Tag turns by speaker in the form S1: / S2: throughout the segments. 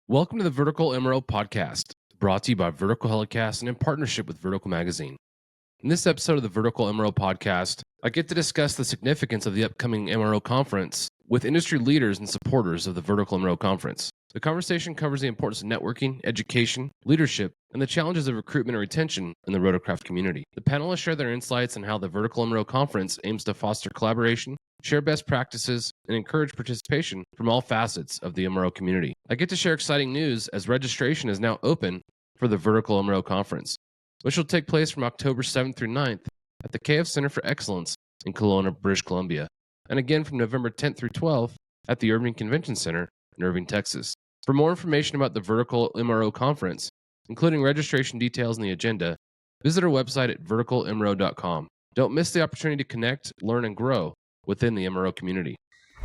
S1: Welcome to the Vertical MRO Podcast, brought to you by Vertical HeliCASTS and in partnership with Vertical Magazine. In this episode of the Vertical MRO Podcast, I get to discuss the significance of the upcoming MRO conference with industry leaders and supporters of the Vertical MRO Conference. The conversation covers the importance of networking, education, leadership, and the challenges of recruitment and retention in the rotorcraft community. The panelists share their insights on how the Vertical MRO Conference aims to foster collaboration, share best practices, and encourage participation from all facets of the MRO community. I get to share exciting news as registration is now open for the Vertical MRO Conference, which will take place from October 7th through 9th at the KF Center for Excellence in Kelowna, British Columbia, and again from November 10th through 12th at the Irving Convention Center in Irving, Texas. For more information about the Vertical MRO Conference, including registration details and the agenda, visit our website at verticalmro.com. Don't miss the opportunity to connect, learn, and grow within the MRO community.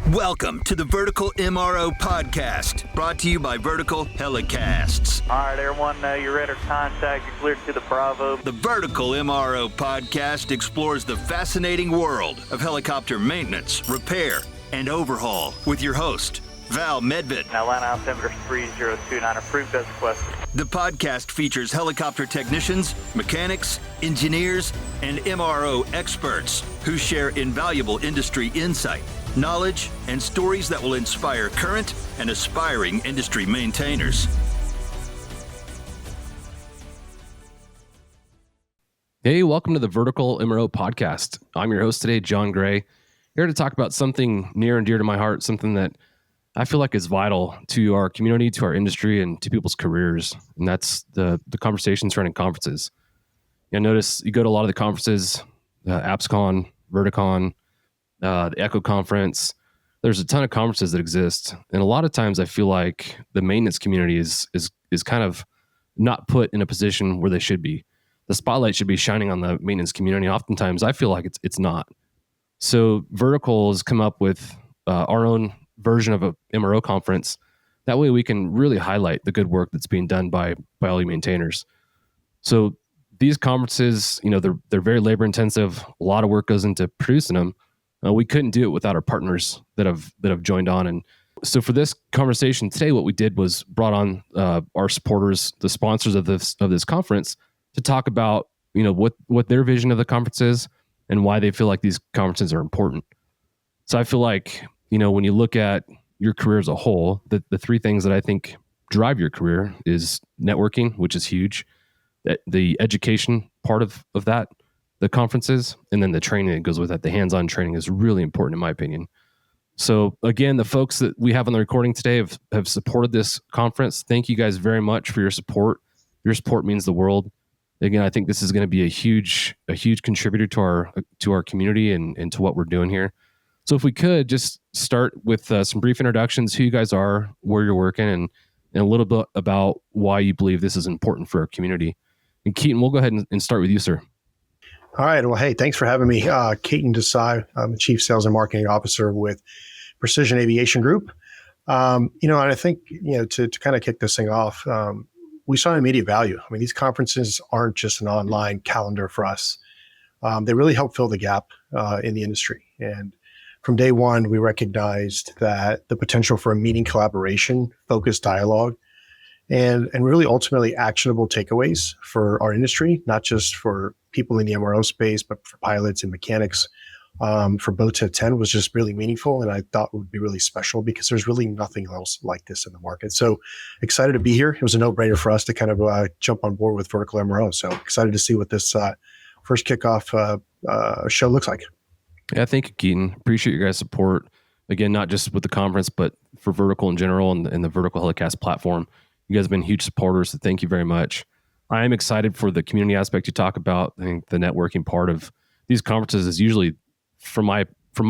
S2: Welcome to the Vertical MRO Podcast, brought to you by Vertical HeliCASTS.
S3: All right, everyone, you're ready to contact. You're cleared to the Bravo.
S2: The Vertical MRO Podcast explores the fascinating world of helicopter maintenance, repair, and overhaul with your host, Val Medved.
S3: Now, line altimeter 3029, approved as requested.
S2: The podcast features helicopter technicians, mechanics, engineers, and MRO experts who share invaluable industry insight, knowledge, and stories that will inspire current and aspiring industry maintainers.
S1: Hey, welcome to the Vertical MRO Podcast. I'm your host today, Jon Gray, here to talk about something near and dear to my heart, something that I feel like is vital to our community, to our industry, and to people's careers, and that's the conversations surrounding conferences. You notice you go to a lot of the conferences, AppsCon, Verticon, the Echo Conference. There's a ton of conferences that exist, and a lot of times I feel like the maintenance community is kind of not put in a position where they should be. The spotlight should be shining on the maintenance community. Oftentimes, I feel like it's not. So Vertical has come up with our own version of a MRO conference. That way we can really highlight the good work that's being done by all you maintainers. So these conferences, they're very labor intensive. A lot of work goes into producing them. We couldn't do it without our partners that have joined on. And so for this conversation today, what we did was brought on our supporters, the sponsors of this conference, to talk about what their vision of the conference is and why they feel like these conferences are important. So I feel like when you look at your career as a whole, the three things that I think drive your career is networking, which is huge, the education part of that, the conferences, and then the training that goes with that. The hands-on training is really important in my opinion. So again, the folks that we have on the recording today have supported this conference. Thank you guys very much for your support. Your support means the world. Again, I think this is going to be a huge contributor to our community and to what we're doing here. So if we could just start with some brief introductions, who you guys are, where you're working, and a little bit about why you believe this is important for our community. And Keaton, we'll go ahead and start with you, sir.
S4: All right. Well, hey, thanks for having me. Keaton Desai. I'm the Chief Sales and Marketing Officer with Precision Aviation Group. And I think, to kind of kick this thing off, we saw immediate value. I mean, these conferences aren't just an online calendar for us. They really help fill the gap in the industry. And from day one, we recognized that the potential for a meeting collaboration, focused dialogue, and really ultimately actionable takeaways for our industry, not just for people in the MRO space, but for pilots and mechanics, for both to attend was just really meaningful. And I thought would be really special because there's really nothing else like this in the market. So excited to be here. It was a no-brainer for us to kind of jump on board with Vertical MRO. So excited to see what this first kickoff show looks like.
S1: Yeah, thank you, Keaton. Appreciate your guys' support. Again, not just with the conference, but for Vertical in general and the Vertical HeliCASTS platform. You guys have been huge supporters, so thank you very much. I am excited for the community aspect you talk about. I think the networking part of these conferences is usually, from my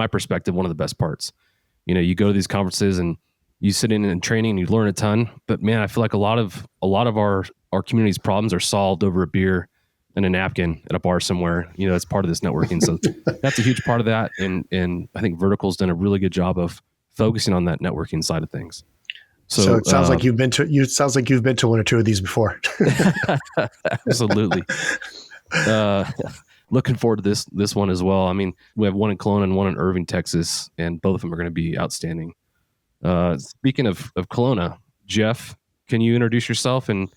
S1: perspective, one of the best parts. You go to these conferences and you sit in training and you learn a ton. But man, I feel like a lot of our community's problems are solved over a beer and a napkin at a bar somewhere. That's part of this networking. So that's a huge part of that. And I think Vertical's done a really good job of focusing on that networking side of things.
S4: So it sounds like you've been to one or two of these before.
S1: Absolutely. Looking forward to this one as well. I mean, we have one in Kelowna and one in Irving, Texas, and both of them are going to be outstanding. Speaking of Kelowna, Jeff, can you introduce yourself and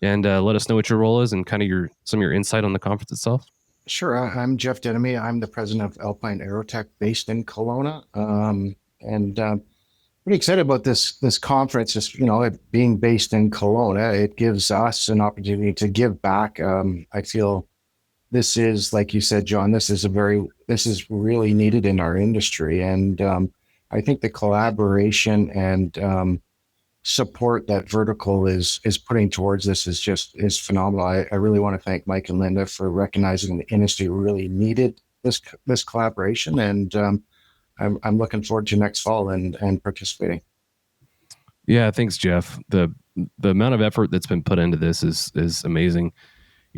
S1: let us know what your role is and kind of some of your insight on the conference itself?
S5: Sure. I'm Jeff Denemy. I'm the president of Alpine Aerotech based in Kelowna. Pretty excited about this conference. Just, it being based in Kelowna, it gives us an opportunity to give back. I feel this is, like you said, John, this is really needed in our industry. And I think the collaboration and support that Vertical is putting towards this is phenomenal. I really want to thank Mike and Linda for recognizing the industry really needed this collaboration, and I'm looking forward to next fall and participating.
S1: Yeah, thanks, Jeff. The amount of effort that's been put into this is amazing.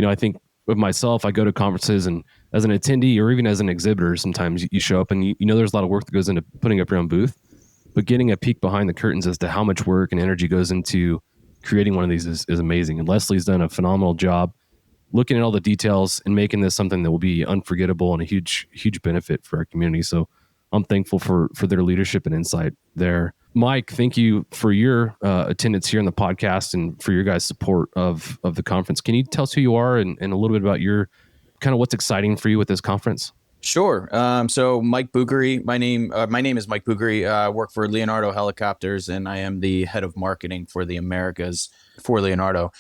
S1: I think with myself, I go to conferences, and as an attendee or even as an exhibitor, sometimes you show up and there's a lot of work that goes into putting up your own booth. But getting a peek behind the curtains as to how much work and energy goes into creating one of these is amazing. And Leslie's done a phenomenal job looking at all the details and making this something that will be unforgettable and a huge, huge benefit for our community. So I'm thankful for their leadership and insight there. Mike, thank you for your attendance here on the podcast and for your guys' support of the conference. Can you tell us who you are and a little bit about your kind of what's exciting for you with this conference?
S6: Sure. So Mike Bugary, my name is Mike Bugary. I work for Leonardo Helicopters, and I am the head of marketing for the Americas for Leonardo.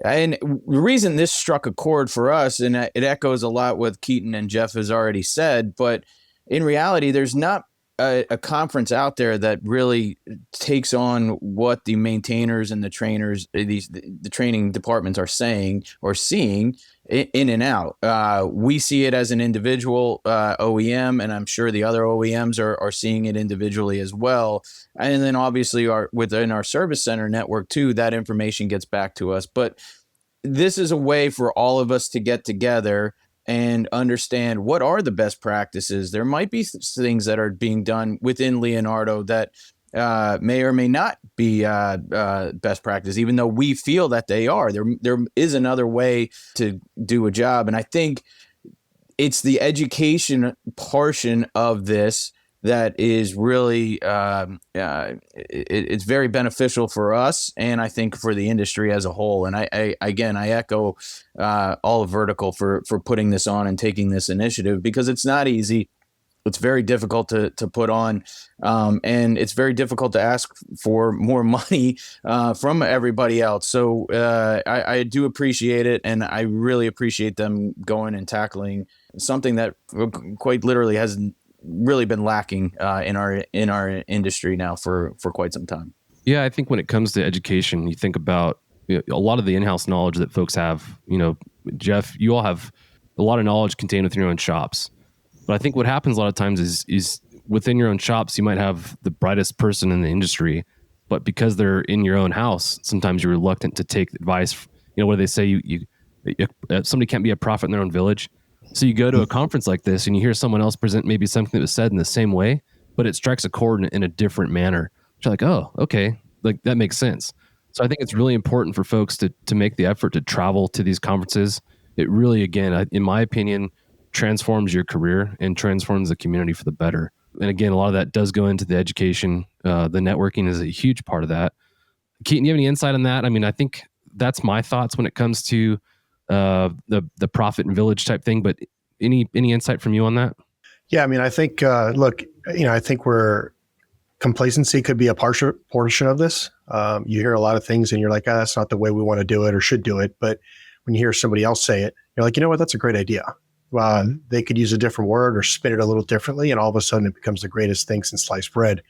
S6: And the reason this struck a chord for us, and it echoes a lot what Keaton and Jeff has already said, but in reality, there's not a conference out there that really takes on what the maintainers and the trainers, the training departments are saying or seeing in and out. We see it as an individual OEM, and I'm sure the other OEMs are seeing it individually as well. And then obviously within our service center network too, that information gets back to us. But this is a way for all of us to get together and understand what are the best practices. There might be things that are being done within Leonardo that may or may not be best practice, even though we feel that they are. There is another way to do a job. And I think it's the education portion of this that is really, it's very beneficial for us, and I think for the industry as a whole. And I echo all of Vertical for putting this on and taking this initiative, because it's not easy. It's very difficult to put on, and it's very difficult to ask for more money from everybody else. So I do appreciate it, and I really appreciate them going and tackling something that quite literally has really been lacking in our industry now for quite some time.
S1: Yeah, I think when it comes to education, you think about a lot of the in-house knowledge that folks have. Jeff, you all have a lot of knowledge contained within your own shops. But I think what happens a lot of times is within your own shops, you might have the brightest person in the industry, but because they're in your own house, sometimes you're reluctant to take advice. What do they say? Somebody can't be a prophet in their own village. So you go to a conference like this and you hear someone else present maybe something that was said in the same way, but it strikes a chord in a different manner. You're like, oh, okay, like that makes sense. So I think it's really important for folks to make the effort to travel to these conferences. It really, again, in my opinion, transforms your career and transforms the community for the better. And again, a lot of that does go into the education. The networking is a huge part of that. Keaton, do you have any insight on that? I mean, I think that's my thoughts when it comes to the profit and village type thing, but any insight from you on that?
S4: Yeah, I mean, I think, I think complacency could be a portion of this. You hear a lot of things and you're like, that's not the way we want to do it or should do it. But when you hear somebody else say it, you're like, you know what, that's a great idea. They could use a different word or spin it a little differently, and all of a sudden it becomes the greatest thing since sliced bread.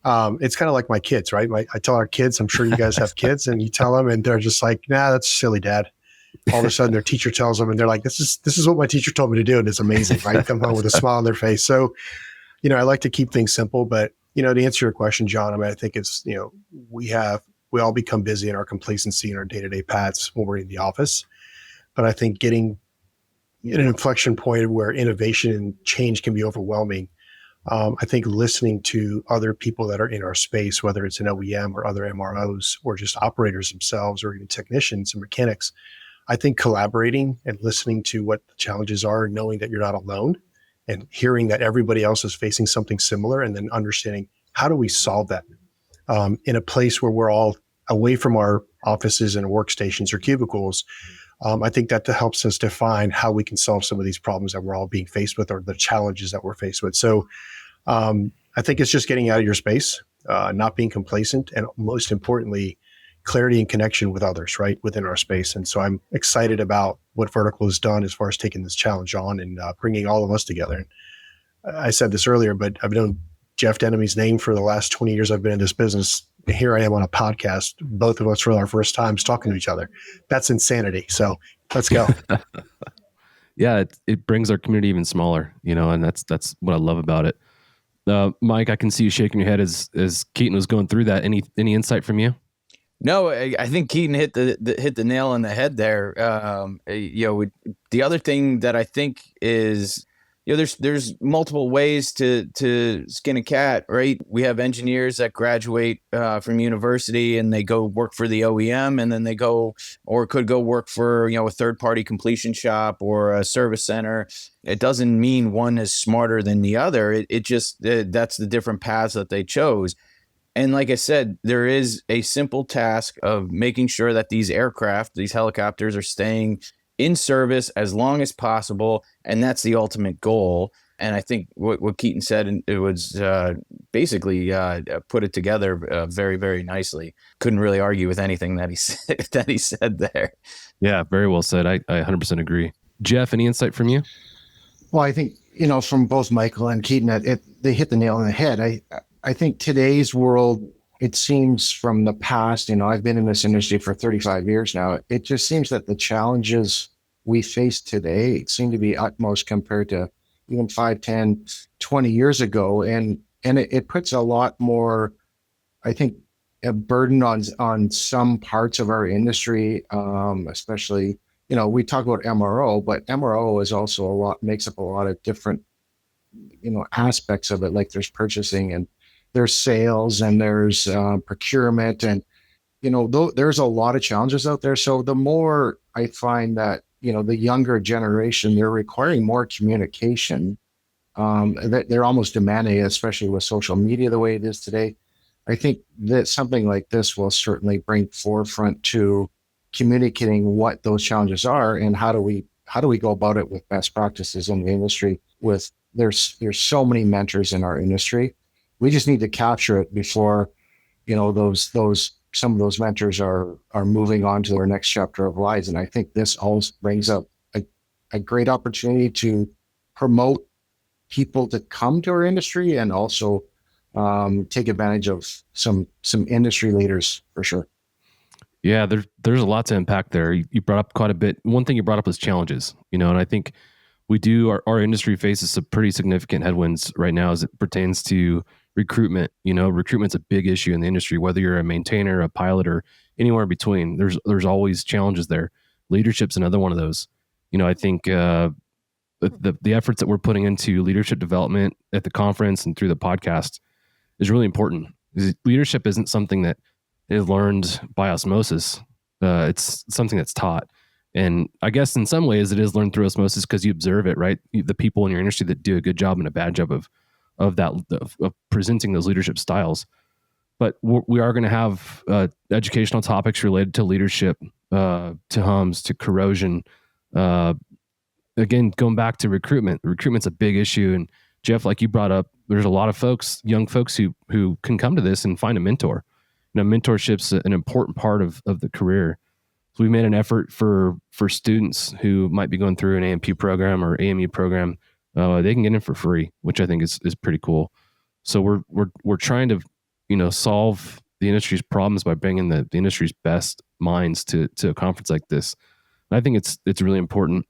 S4: It's kind of like my kids, right? I tell our kids, I'm sure you guys have kids, and you tell them and they're just like, nah, that's silly, Dad. All of a sudden their teacher tells them and they're like, this is what my teacher told me to do. And it's amazing, right? Come home with a smile on their face. So, I like to keep things simple, but, to answer your question, John, I mean, I think it's, we all become busy in our complacency and our day-to-day paths when we're in the office. But I think getting an inflection point where innovation and change can be overwhelming. I think listening to other people that are in our space, whether it's an OEM or other MROs or just operators themselves or even technicians and mechanics, I think collaborating and listening to what the challenges are, knowing that you're not alone and hearing that everybody else is facing something similar, and then understanding how do we solve that in a place where we're all away from our offices and workstations or cubicles, I think that helps us define how we can solve some of these problems that we're all being faced with, or the challenges that we're faced with. So I think it's just getting out of your space, not being complacent, and most importantly, clarity and connection with others, right, within our space. And so I'm excited about what Vertical has done as far as taking this challenge on and bringing all of us together. And I said this earlier, but I've known Jeff Denomy's name for the last 20 years I've been in this business. Here I am on a podcast, both of us for our first times talking to each other. That's insanity. So let's go.
S1: Yeah, it brings our community even smaller, and that's what I love about it. Mike, I can see you shaking your head as Keaton was going through that. Any insight from you?
S6: No, I think Keaton hit the nail on the head there. The other thing that I think is, there's multiple ways to skin a cat, right? We have engineers that graduate from university and they go work for the OEM, and then they could go work for, a third-party completion shop or a service center. It doesn't mean one is smarter than the other. It just, that's the different paths that they chose. And like I said, there is a simple task of making sure that these aircraft, these helicopters, are staying in service as long as possible, and that's the ultimate goal. And I think what Keaton said, and it was basically put it together very, very nicely. Couldn't really argue with anything that he said there.
S1: Yeah, very well said. I 100% agree. Jeff, any insight from you?
S5: Well, I think, from both Michael and Keaton, they hit the nail on the head. I think today's world, it seems from the past, I've been in this industry for 35 years now. It just seems that the challenges we face today seem to be utmost compared to even 5, 10, 20 years ago. And it puts a lot more, I think, a burden on some parts of our industry, especially, we talk about MRO, but MRO is also makes up a lot of different, aspects of it. Like there's purchasing, and there's sales, and there's procurement, and there's a lot of challenges out there. So the more I find that the younger generation, they're requiring more communication. They're almost demanding, especially with social media the way it is today. I think that something like this will certainly bring forefront to communicating what those challenges are, and how do we go about it with best practices in the industry. There's so many mentors in our industry. We just need to capture it before, some of those mentors are moving on to their next chapter of lives. And I think this also brings up a great opportunity to promote people to come to our industry, and also take advantage of some industry leaders for sure.
S1: Yeah, there's a lot to unpack there. You brought up quite a bit. One thing you brought up was challenges, and I think our industry faces some pretty significant headwinds right now as it pertains to recruitment. Recruitment's a big issue in the industry, whether you're a maintainer, a pilot, or anywhere in between. There's always challenges there. Leadership's another one of those. I think the efforts that we're putting into leadership development at the conference and through the podcast is really important. Leadership isn't something that is learned by osmosis. It's something that's taught. And I guess in some ways it is learned through osmosis because you observe it, right? The people in your industry that do a good job and a bad job of presenting those leadership styles. But we are going to have educational topics related to leadership, to HUMS, to corrosion. Again, going back to recruitment. Recruitment's a big issue. And Jeff, like you brought up, there's a lot of young folks who can come to this and find a mentor. Mentorship's an important part of the career. So we made an effort for students who might be going through an AMP program or AMU program. They can get in for free, which I think is pretty cool. So we're trying to, solve the industry's problems by bringing the industry's best minds to a conference like this. And I think it's really important.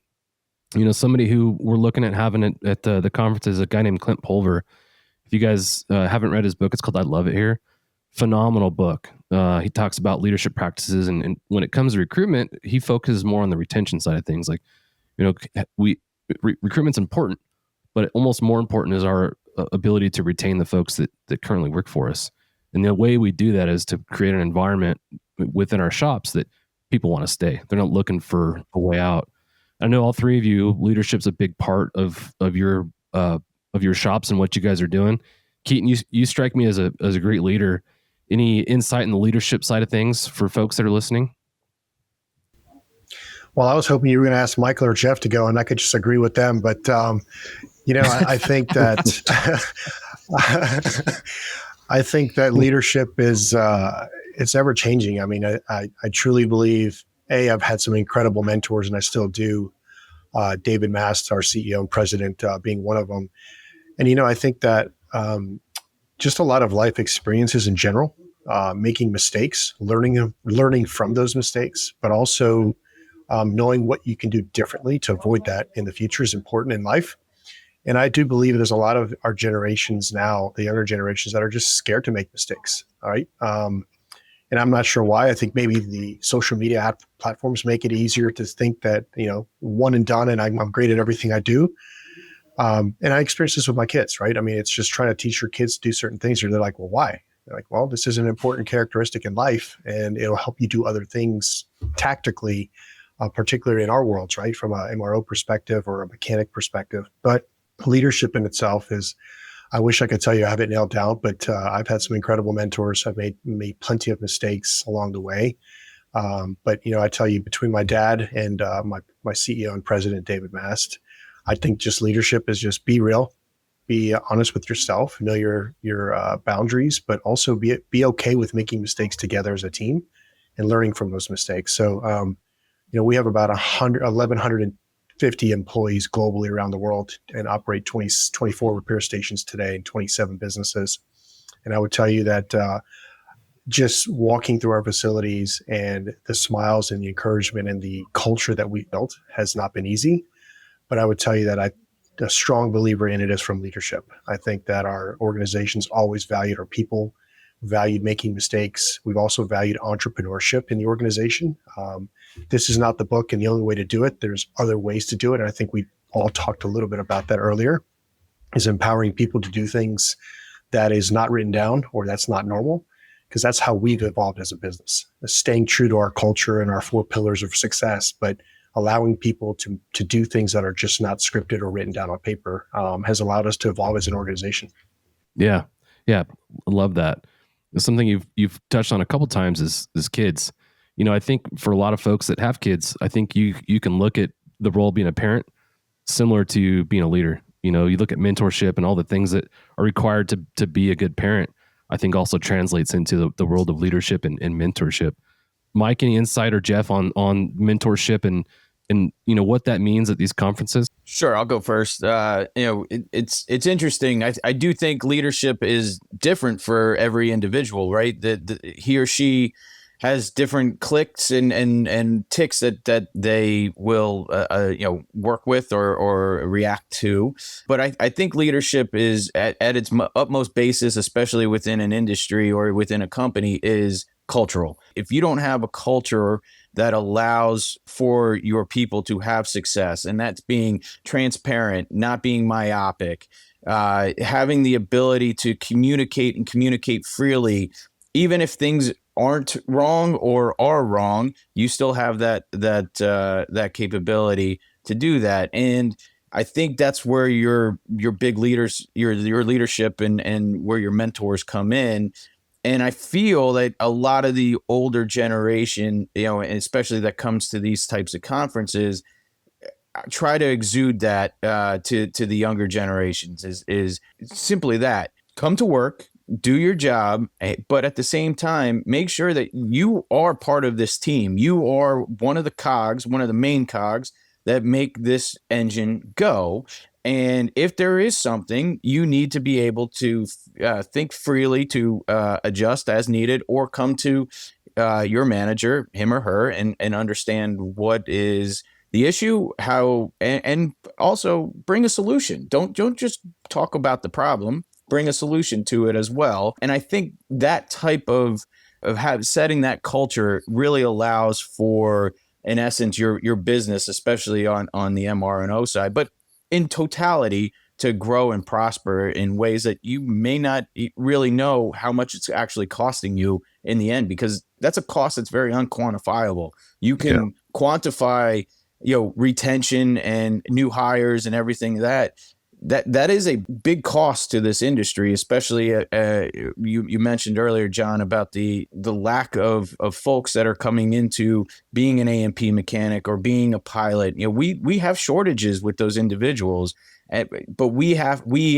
S1: Somebody who we're looking at having it at the conference is a guy named Clint Pulver. If you guys haven't read his book, it's called I Love It Here. Phenomenal book. He talks about leadership practices, and when it comes to recruitment, he focuses more on the retention side of things. Like, recruitment's important, but almost more important is our ability to retain the folks that currently work for us. And the way we do that is to create an environment within our shops that people want to stay. They're not looking for a way out. I know all three of you, leadership's a big part of your shops and what you guys are doing. Keaton, you strike me as a great leader. Any insight in the leadership side of things for folks that are listening?
S4: Well, I was hoping you were going to ask Michael or Jeff to go, and I could just agree with them. But, I think that I think that leadership is it's ever changing. I mean, I truly believe, I've had some incredible mentors, and I still do. David Mast, our CEO and president, being one of them. And, I think that just a lot of life experiences in general, making mistakes, learning from those mistakes, but also knowing what you can do differently to avoid that in the future is important in life. And I do believe there's a lot of our generations now, the younger generations, that are just scared to make mistakes. All right. And I'm not sure why. I think maybe the social media platforms make it easier to think that, one and done, and I'm great at everything I do. And I experience this with my kids, right? I mean, it's just trying to teach your kids to do certain things. And they're like, well, why? They're like, well, this is an important characteristic in life, and it'll help you do other things tactically, particularly in our worlds, right? From a MRO perspective or a mechanic perspective. But leadership in itself is, I wish I could tell you I have it nailed down, but I've had some incredible mentors. I've made plenty of mistakes along the way. But, I tell you, between my dad and my CEO and president, David Mast, I think just leadership is just be real, be honest with yourself, know your boundaries, but also be okay with making mistakes together as a team and learning from those mistakes. So, we have about 1,150 employees globally around the world and operate 24 repair stations today and 27 businesses. And I would tell you that just walking through our facilities and the smiles and the encouragement and the culture that we've built has not been easy. But I would tell you that I'm a strong believer in it is from leadership. I think that our organizations always valued our people, valued making mistakes. We've also valued entrepreneurship in the organization. This is not the book and the only way to do it. There's other ways to do it. And I think we all talked a little bit about that earlier, is empowering people to do things that is not written down or that's not normal, because that's how we've evolved as a business, staying true to our culture and our 4 pillars of success, but allowing people to do things that are just not scripted or written down on paper has allowed us to evolve as an organization.
S1: Yeah. I love that. Something you've touched on a couple times is kids. I think for a lot of folks that have kids, I think you can look at the role of being a parent similar to being a leader. You look at mentorship and all the things that are required to be a good parent, I think also translates into the world of leadership and mentorship. Mike, any insight, or Jeff on mentorship and what that means at these conferences?
S6: Sure, I'll go first. It's interesting. I do think leadership is different for every individual, right? That he or she has different clicks and ticks that they will work with or react to. But I think leadership is at its utmost basis, especially within an industry or within a company, is cultural. If you don't have a culture that allows for your people to have success, and that's being transparent, not being myopic, having the ability to communicate freely, even if things aren't wrong or are wrong, you still have that capability to do that. And I think that's where your big leaders, your leadership and where your mentors come in. And I feel that a lot of the older generation, and especially that comes to these types of conferences, try to exude that to the younger generations is simply that. Come to work, do your job, but at the same time, make sure that you are part of this team. You are one of the main cogs that make this engine go. And if there is something, you need to be able to think freely to adjust as needed, or come to your manager, him or her, and understand what is the issue, how, and also bring a solution. Don't just talk about the problem, bring a solution to it as well. And I think that type of setting that culture really allows for, in essence, your business, especially on the MRO side, but in totality, to grow and prosper in ways that you may not really know how much it's actually costing you in the end, because that's a cost that's very unquantifiable. You can quantify, retention and new hires and everything that that is a big cost to this industry, especially you mentioned earlier, John, about the lack of folks that are coming into being an A&P mechanic or being a pilot. We have shortages with those individuals, but we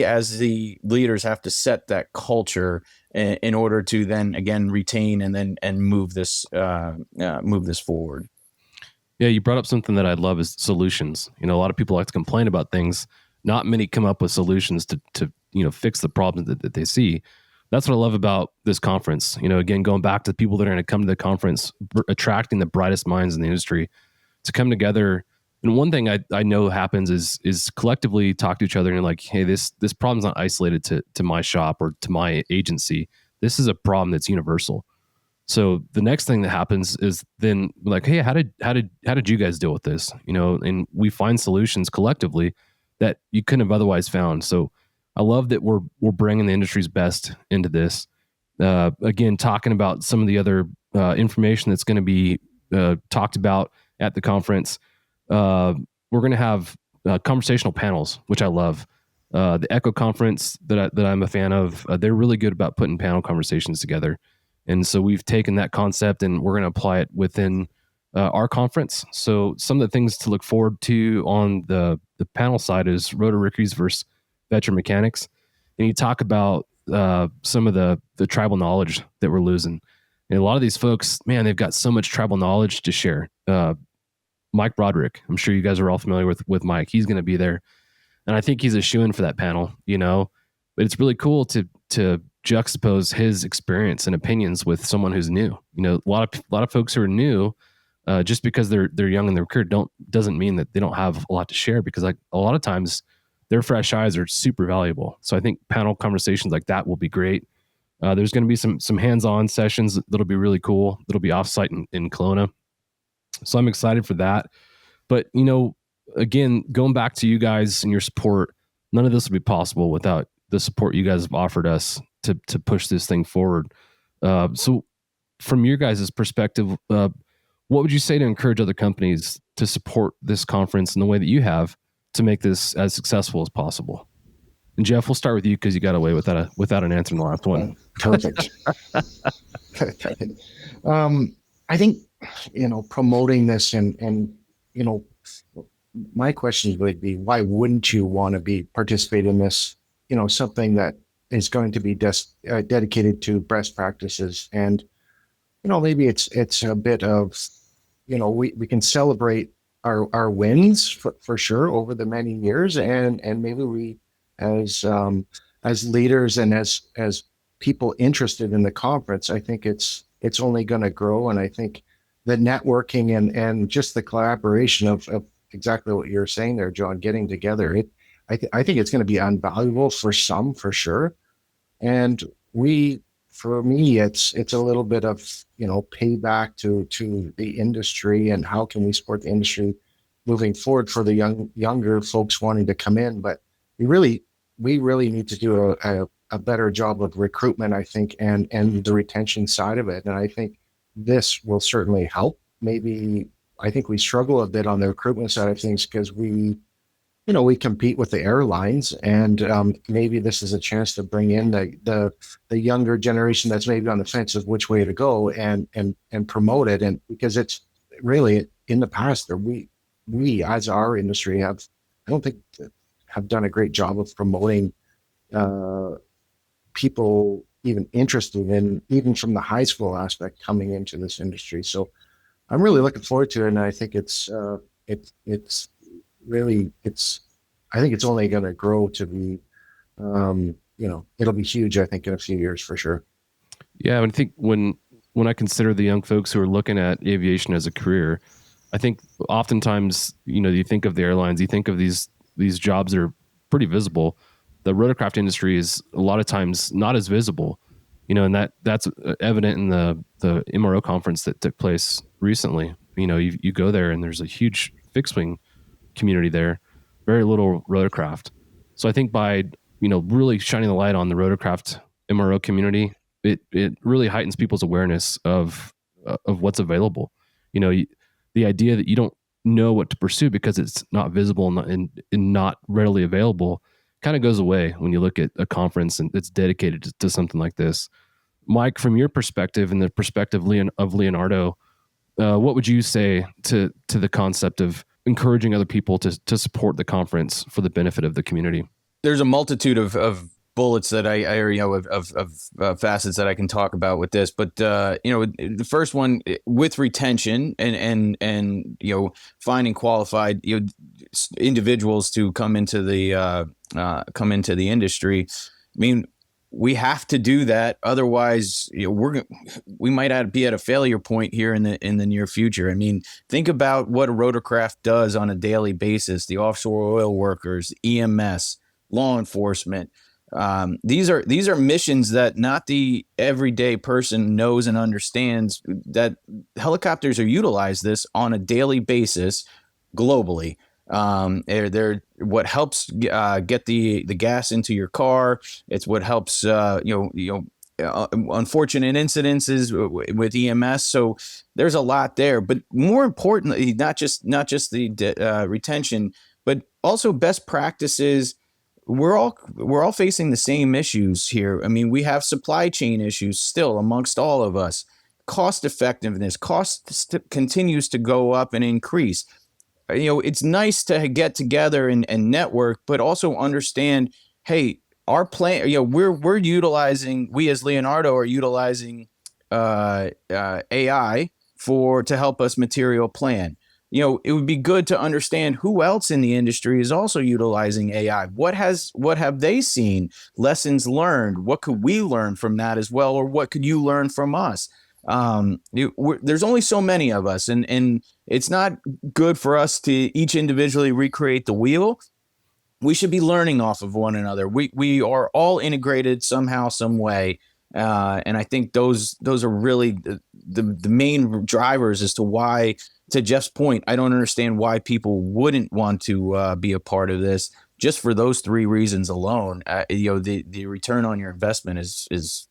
S6: as the leaders have to set that culture in order to then again retain and move this forward.
S1: Yeah, you brought up something that I love is solutions. A lot of people like to complain about things. Not many come up with solutions to fix the problems that they see. That's what I love about this conference. Again, going back to the people that are going to come to the conference, attracting the brightest minds in the industry to come together. And one thing I know happens is collectively talk to each other and like, hey, this problem's not isolated to my shop or to my agency. This is a problem that's universal. So the next thing that happens is then like, hey, how did you guys deal with this? And we find solutions collectively that you couldn't have otherwise found. So I love that we're bringing the industry's best into this. Again, talking about some of the other information that's going to be talked about at the conference. We're going to have conversational panels, which I love. The Echo Conference that I'm a fan of, they're really good about putting panel conversations together. And so we've taken that concept and we're going to apply it within our conference. So some of the things to look forward to on the panel side is rotor rookies versus veteran mechanics. And you talk about some of the tribal knowledge that we're losing. And a lot of these folks, man, they've got so much tribal knowledge to share. Mike Broderick, I'm sure you guys are all familiar with Mike. He's going to be there. And I think he's a shoo-in for that panel, but it's really cool to juxtapose his experience and opinions with someone who's new. A lot of folks who are new, just because they're young in their career doesn't mean that they don't have a lot to share, because like a lot of times their fresh eyes are super valuable. So I think panel conversations like that will be great. There's going to be some hands-on sessions that'll be really cool. That'll be offsite in Kelowna. So I'm excited for that. But, again, going back to you guys and your support, none of this would be possible without the support you guys have offered us to push this thing forward. So from your guys' perspective, what would you say to encourage other companies to support this conference in the way that you have to make this as successful as possible? And Jeff, we'll start with you because you got away without an answer in the last one.
S5: Perfect. I think, promoting this and my question would be, why wouldn't you want to participate in this? Something that is going to be dedicated to best practices. And, maybe it's a bit of, we can celebrate our wins for sure over the many years. And maybe we, as leaders and as people interested in the conference, I think it's only going to grow. And I think the networking and just the collaboration of exactly what you're saying there, John, getting together, I think it's going to be invaluable for some, for sure. And for me, it's a little bit of, payback to the industry and how can we support the industry moving forward for the younger folks wanting to come in. But we really need to do a better job of recruitment, I think, and the retention side of it. And I think this will certainly help. Maybe I think we struggle a bit on the recruitment side of things because we compete with the airlines, and maybe this is a chance to bring in the younger generation that's maybe on the fence of which way to go and promote it. And because it's really in the past, we as our industry I don't think have done a great job of promoting people even interested in, even from the high school aspect, coming into this industry. So I'm really looking forward to it, and I think I think it's only going to grow to be, it'll be huge, I think, in a few years for sure.
S1: Yeah. I think when I consider the young folks who are looking at aviation as a career, I think oftentimes, you think of the airlines, you think of these jobs that are pretty visible. The rotorcraft industry is a lot of times not as visible, and that's evident in the MRO conference that took place recently. You go there and there's a huge fixed wing community there, very little rotorcraft. So I think by, really shining the light on the rotorcraft MRO community, it really heightens people's awareness of what's available. The idea that you don't know what to pursue because it's not visible and not readily available kind of goes away when you look at a conference and it's dedicated to something like this. Mike, from your perspective and the perspective of Leonardo, what would you say to the concept of encouraging other people to support the conference for the benefit of the community?
S6: There's a multitude of bullets that I of facets that I can talk about with this, but the first one with retention and finding qualified individuals to come into the industry. I mean, we have to do that. Otherwise, we might be at a failure point here in the near future. I mean, think about what a rotorcraft does on a daily basis. The offshore oil workers, EMS, law enforcement. These are missions that not the everyday person knows and understands. That helicopters are utilized this on a daily basis globally. They're what helps get the gas into your car. It's what helps unfortunate incidences with EMS. So there's a lot there, but more importantly, not just the retention, but also best practices. We're all facing the same issues here. I mean, we have supply chain issues still amongst all of us. Cost effectiveness, continues to go up and increase. It's nice to get together and network, but also understand, hey, our plan, we as Leonardo are utilizing AI to help us material plan. It would be good to understand who else in the industry is also utilizing AI. What have they seen? Lessons learned. What could we learn from that as well? Or what could you learn from us? There's only so many of us, and it's not good for us to each individually recreate the wheel. We should be learning off of one another. We are all integrated somehow, some way. And I think those are really the main drivers as to why, to Jeff's point, I don't understand why people wouldn't want to be a part of this. Just for those three reasons alone, the return on your investment is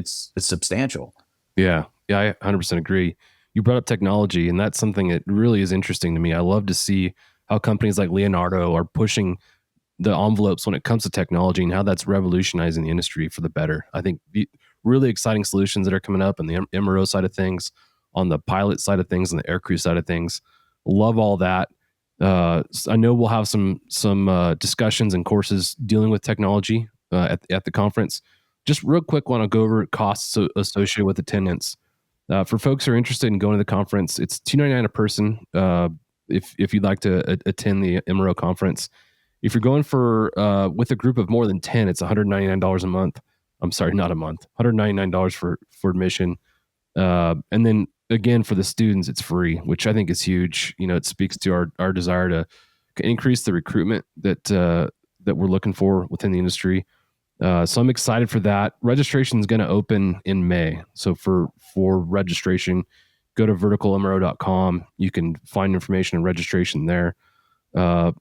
S6: substantial.
S1: Yeah, I 100% agree. You brought up technology, and that's something that really is interesting to me. I love to see how companies like Leonardo are pushing the envelopes when it comes to technology and how that's revolutionizing the industry for the better. I think the really exciting solutions that are coming up on the MRO side of things, on the pilot side of things, and the aircrew side of things. Love all that. I know we'll have some discussions and courses dealing with technology at the conference. Just real quick, want to go over costs associated with attendance. For folks who are interested in going to the conference, it's $299 a person if you'd like to attend the MRO conference. If you're going with a group of more than 10, it's $199 a month. I'm sorry, not a month. $199 for admission. And then again, for the students, it's free, which I think is huge. It speaks to our desire to increase the recruitment that we're looking for within the industry. So I'm excited for that. Registration is going to open in May. So for registration, go to verticalmro.com. You can find information and registration there.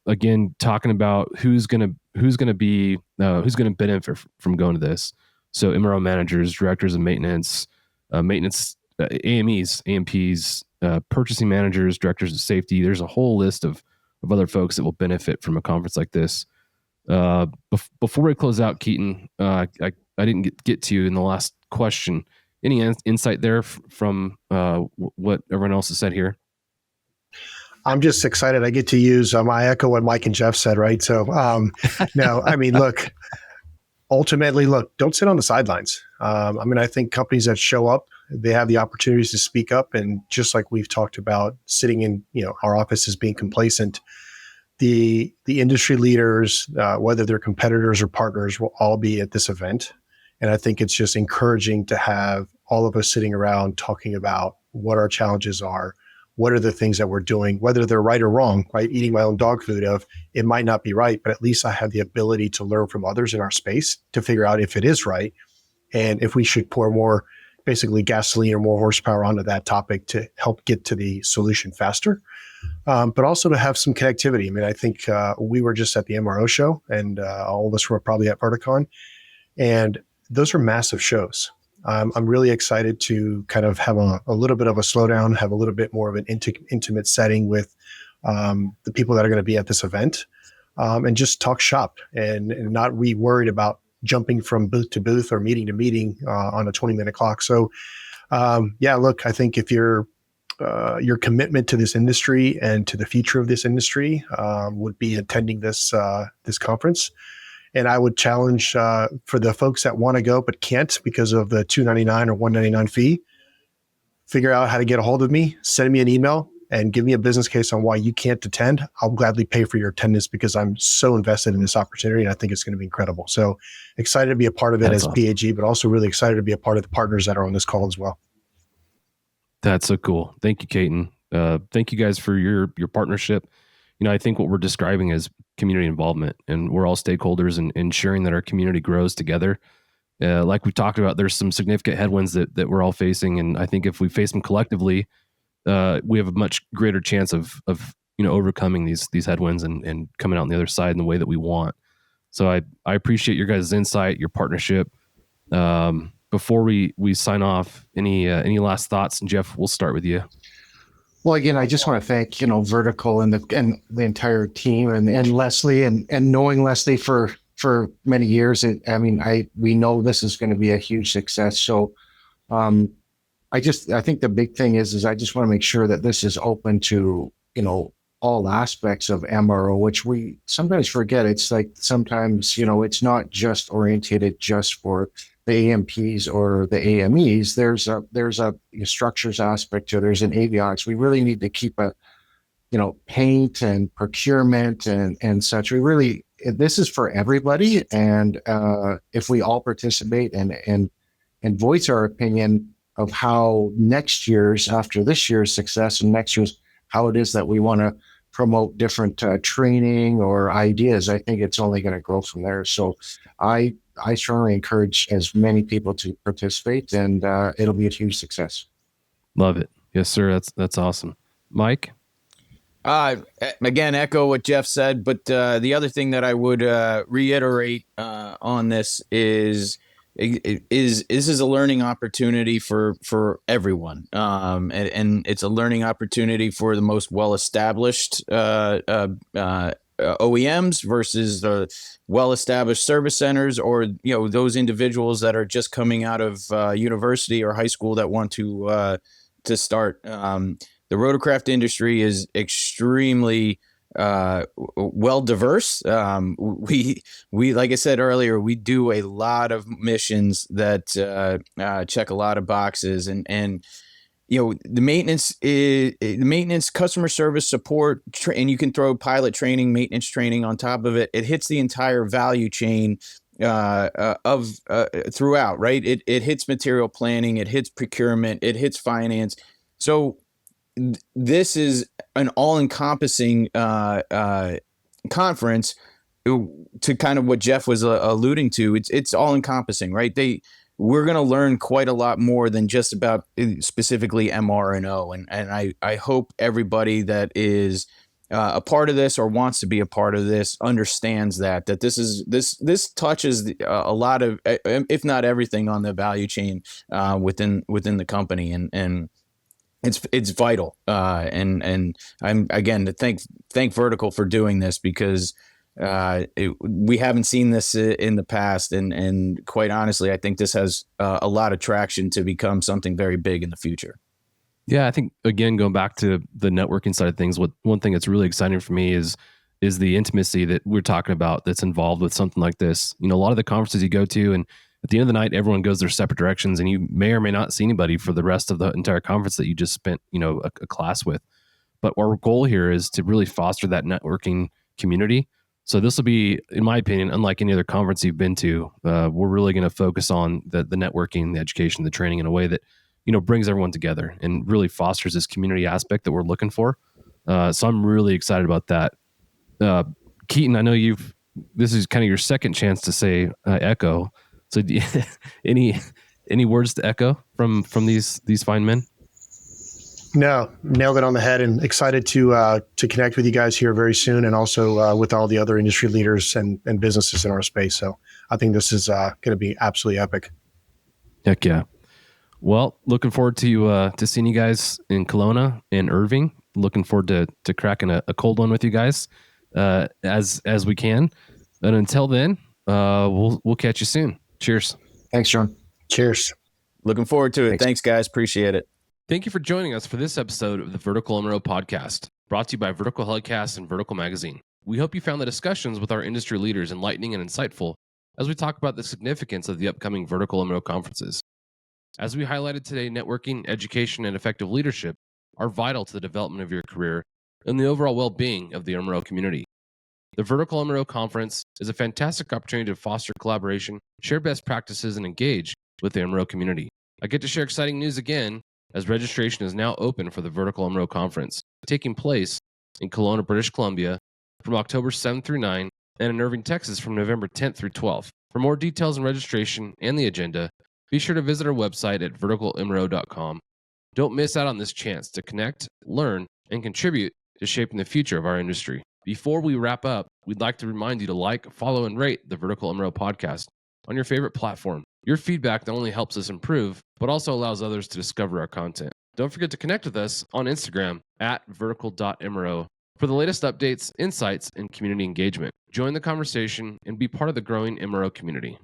S1: Again, talking about who's going to benefit from going to this. So MRO managers, directors of maintenance, AMEs, AMPs, purchasing managers, directors of safety. There's a whole list of other folks that will benefit from a conference like this. Before we close out, Keaton, I didn't get to you in the last question. Any insight there from what everyone else has said here?
S4: I'm just excited I get to use, I echo what Mike and Jeff said, right? So, no, I mean, ultimately, don't sit on the sidelines. I think companies that show up, they have the opportunities to speak up. And just like we've talked about sitting in, our offices being complacent, the industry leaders, whether they're competitors or partners, will all be at this event. And I think it's just encouraging to have all of us sitting around talking about what our challenges are, what are the things that we're doing, whether they're right or wrong, right? Eating my own dog food of it might not be right, but at least I have the ability to learn from others in our space to figure out if it is right. And if we should pour more, basically gasoline or more horsepower onto that topic to help get to the solution faster. But also to have some connectivity. I mean, I think we were just at the MRO show and all of us were probably at Verticon. And those are massive shows. I'm really excited to kind of have a little bit of a slowdown, have a little bit more of an intimate setting with the people that are going to be at this event. and just talk shop and not be worried about jumping from booth to booth or meeting to meeting on a 20-minute clock. So, look, I think if your commitment to this industry and to the future of this industry would be attending this conference. And I would challenge for the folks that want to go but can't because of the $299 or $199 fee, figure out how to get a hold of me, send me an email, and give me a business case on why you can't attend. I'll gladly pay for your attendance because I'm so invested in this opportunity, and I think it's going to be incredible. So excited to be a part of it as PAG, but also really excited to be a part of the partners that are on this call as well.
S1: That's so cool. Thank you, Caton. Thank you guys for your partnership. I think what we're describing is community involvement, and we're all stakeholders in ensuring that our community grows together. Like we talked about, there's some significant headwinds that we're all facing, and I think if we face them collectively, we have a much greater chance of overcoming these headwinds and coming out on the other side in the way that we want. So I appreciate your guys' insight, your partnership. Before we sign off, any last thoughts? And Jeff, we'll start with you.
S5: Well, again, I just want to thank, Vertical and the entire team and Leslie and knowing Leslie for many years. We know this is going to be a huge success. So, I think the big thing is I just want to make sure that this is open to, all aspects of MRO, which we sometimes forget. It's like sometimes, it's not just orientated just for the AMPs or the AMEs. There's a structures aspect to it. There's an avionics. We really need to keep paint and procurement and such. This is for everybody. And if we all participate and voice our opinion of how after this year's success and next year's, how it is that we want to promote different training or ideas, I think it's only going to grow from there. So I strongly encourage as many people to participate, and it'll be a huge success.
S1: Love it. Yes, sir. That's awesome. Mike?
S6: Again, echo what Jeff said, but the other thing that I would reiterate on this is this is a learning opportunity for everyone, and it's a learning opportunity for the most well-established OEMs versus the well-established service centers, or those individuals that are just coming out of university or high school that want to start. The rotorcraft industry is extremely well diverse. We like I said earlier, we do a lot of missions that check a lot of boxes, and the maintenance, customer service support, and you can throw pilot training, maintenance training on top of it. It hits the entire value chain throughout, right? It hits material planning, it hits procurement, it hits finance. So this is an all-encompassing conference. To kind of what Jeff was alluding to, it's all-encompassing, right? We're going to learn quite a lot more than just about specifically MR&O, and I hope everybody that is a part of this or wants to be a part of this understands that this touches a lot of, if not everything, on the value chain within the company, and it's vital. And I'm again to thank Vertical for doing this, because we haven't seen this in the past, and quite honestly, I think this has a lot of traction to become something very big in the future.
S1: Yeah, I think, again, going back to the networking side of things, one thing that's really exciting for me is the intimacy that we're talking about that's involved with something like this. A lot of the conferences you go to, and at the end of the night, everyone goes their separate directions, and you may or may not see anybody for the rest of the entire conference that you just spent, a class with. But our goal here is to really foster that networking community. So this will be, in my opinion, unlike any other conference you've been to. We're really going to focus on the networking, the education, the training in a way that, brings everyone together and really fosters this community aspect that we're looking for. So I'm really excited about that. Keaton, I know this is kind of your second chance to say echo. So any words to echo from these fine men?
S4: No, nailed it on the head, and excited to connect with you guys here very soon, and also with all the other industry leaders and businesses in our space. So I think this is going to be absolutely epic.
S1: Heck yeah. Well, looking forward to seeing you guys in Kelowna and Irving. Looking forward to cracking a cold one with you guys. as we can. And until then, we'll catch you soon. Cheers.
S5: Thanks, John.
S4: Cheers.
S6: Looking forward to it. Thanks, guys. Appreciate it.
S1: Thank you for joining us for this episode of the Vertical MRO Podcast, brought to you by Vertical HeliCASTS and Vertical Magazine. We hope you found the discussions with our industry leaders enlightening and insightful as we talk about the significance of the upcoming Vertical MRO conferences. As we highlighted today, networking, education, and effective leadership are vital to the development of your career and the overall well-being of the MRO community. The Vertical MRO Conference is a fantastic opportunity to foster collaboration, share best practices, and engage with the MRO community. I get to share exciting news again, as registration is now open for the Vertical MRO Conference, taking place in Kelowna, British Columbia, from October 7th through 9th, and in Irving, Texas, from November 10th through 12th. For more details on registration and the agenda, be sure to visit our website at verticalmro.com. Don't miss out on this chance to connect, learn, and contribute to shaping the future of our industry. Before we wrap up, we'd like to remind you to like, follow, and rate the Vertical MRO Podcast on your favorite platform. Your feedback not only helps us improve, but also allows others to discover our content. Don't forget to connect with us on Instagram at vertical.mro for the latest updates, insights, and community engagement. Join the conversation and be part of the growing MRO community.